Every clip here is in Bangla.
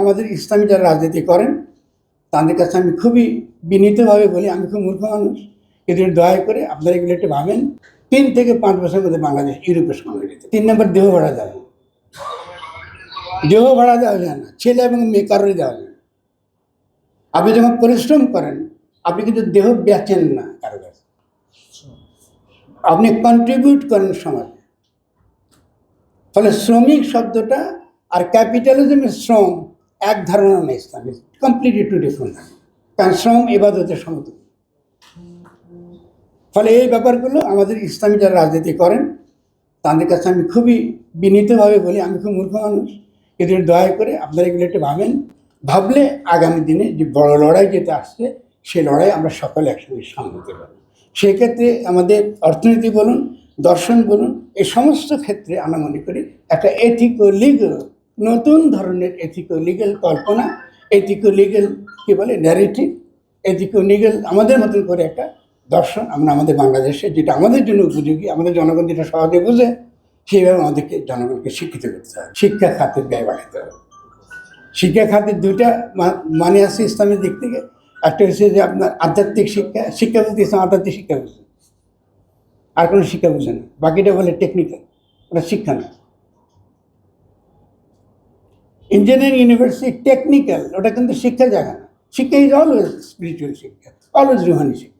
আমাদের ইসলামী যারা রাজনীতি করেন তাদের কাছে আমি খুবই বিনীতভাবে বলি, আমি খুব মূর্খ মানুষ, কিন্তু দয়া করে আপনারা এগুলো একটু ভাবেন। 3 থেকে 5 বছরের মধ্যে বাংলাদেশ ইউরোপের সঙ্গে যেতে। 3 নম্বর, দেহ ভাড়া দেওয়া। দেহ ভাড়া দেওয়া যায় না, ছেলে এবং মেয়ে কারোরই দেওয়া যায় না। আপনি যখন পরিশ্রম করেন আপনি কিন্তু দেহ বেচেন না কারো কাছে, আপনি কন্ট্রিবিউট করেন সমাজে। ফলে শ্রমিক শব্দটা আর ক্যাপিটালিজমের শ্রম এক ধারণা নেই, ইসলামে কমপ্লিটলি টু ডিফারেন্ট। কারণ শ্রম ইবাদতের সমতুল্য। ফলে এই ব্যাপারগুলো আমাদের ইসলামী যারা রাজনীতি করেন তাদের কাছে আমি খুবই বিনীতভাবে বলি, আমি খুব মূর্খ মানুষ, কিন্তু দয়া করে আপনারা এগুলো একটু ভাবেন। ভাবলে আগামী দিনে যে বড় লড়াই যেটা আসছে সেই লড়াই আমরা সকলে একসঙ্গে সামনে দিতে পারব। সেক্ষেত্রে আমাদের অর্থনীতি বলুন, দর্শন বলুন, এই সমস্ত ক্ষেত্রে আমরা মনে করি একটা এথিকো লিগাল, নতুন ধরনের এথিকো লিগাল কল্পনা, এথিকো লিগাল কী বলে ন্যারেটিভ, এথিকো লিগাল আমাদের মতন করে একটা দর্শন আমরা আমাদের বাংলাদেশে, যেটা আমাদের জন্য উপযোগী, আমাদের জনগণ যেটা সহজে বোঝে, সেইভাবে আমাদেরকে জনগণকে শিক্ষিত করতে হবে। শিক্ষা খাতের ব্যয় বাড়াতে হবে। শিক্ষা খাতের দুইটা মানে আছে ইসলামের দিক থেকে। একটা হচ্ছে যে আপনার আধ্যাত্মিক শিক্ষা, শিক্ষা বলতে ইসলাম আধ্যাত্মিক শিক্ষা বুঝে, আর কোনো শিক্ষা বুঝে না। বাকিটা বলে টেকনিক্যাল, ওটা শিক্ষা না। ইঞ্জিনিয়ারিং ইউনিভার্সিটি টেকনিক্যাল, ওটা কিন্তু শিক্ষার জায়গা না। শিক্ষা ইজ অলওয়েজ স্পিরিচুয়াল শিক্ষা, অলওয়েজ রুহানি শিক্ষা।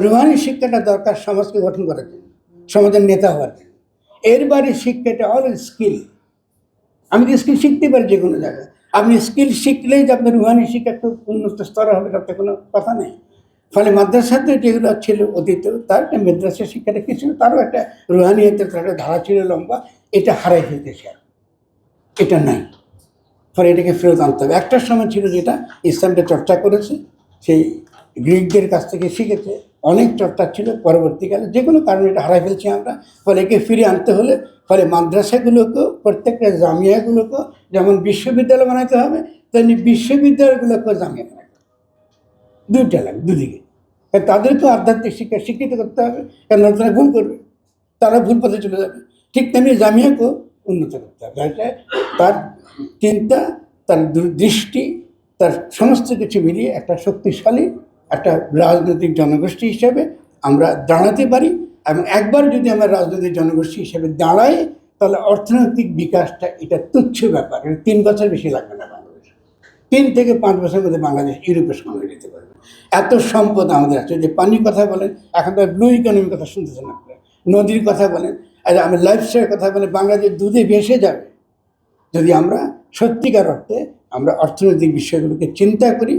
রুহানি শিক্ষাটা দরকার সমাজকে গঠন করার জন্য, সমাজের নেতা হওয়ার জন্য। এর বাইরে শিক্ষাটা অলওয়েজ স্কিল। আমি তো স্কিল শিখতে পারি যে কোনো জায়গায়। আপনি স্কিল শিখলেই যে আপনার রুহানি শিক্ষা একটু উন্নত স্তরে হবে তাতে কোনো কথা নেই। ফলে মাদ্রাসাতে যেগুলো ছিল অতীত, তার একটা মাদ্রাসা শিক্ষাটা কি ছিল, তারও একটা রুহানিয়তের একটা ধারা ছিল লম্বা, এটা হারাই ফেলতেছে, এটা নাই। ফলে এটাকে ফেরত আনতে হবে। একটা সময় ছিল যেটা ইসলামটা চর্চা করেছে, সেই গ্রিকদের কাছ থেকে শিখেছে, অনেক চর্চা ছিল। পরবর্তীকালে যে কোনো কারণে এটা হারাই ফেলছি আমরা। ফলে একে ফিরে আনতে হলে ফলে মাদ্রাসাগুলোকেও, প্রত্যেকটা জামিয়াগুলোকেও যেমন বিশ্ববিদ্যালয় বানাতে হবে, তেমনি বিশ্ববিদ্যালয়গুলোকেও জামিয়া বানাতে হবে। দুইটা লাগে, দুদিকে। তাদেরকেও আধ্যাত্মিক শিক্ষা শিক্ষিত করতে হবে, কারণ তারা ভুল করবে, তারা ভুল পথে চলে যাবে। ঠিক তেমনি জামিয়াকেও উন্নত করতে হবে। তার চিন্তা, তার দৃষ্টি, তার সমস্ত কিছু মিলিয়ে একটা শক্তিশালী একটা রাজনৈতিক জনগোষ্ঠী হিসেবে আমরা দাঁড়াতে পারি। এবং একবার যদি আমরা রাজনৈতিক জনগোষ্ঠী হিসেবে দাঁড়াই, তাহলে অর্থনৈতিক বিকাশটা এটা তুচ্ছ ব্যাপার। 3 বছর বেশি লাগবে না বাংলাদেশ। 3 থেকে 5 বছরের মধ্যে বাংলাদেশ ইউরোপের সঙ্গে যেতে পারবে। এত সম্পদ আমাদের আছে। যে পানির কথা বলেন, এখন তো ব্লু ইকোনমির কথা শুনতেছেন আপনারা, নদীর কথা বলেন, আর আমি লাইফস্টাইলের কথা বলেন, বাংলাদেশ দুধে ভেসে যাবে যদি আমরা সত্যিকার অর্থে আমরা অর্থনৈতিক বিষয়গুলোকে চিন্তা করি।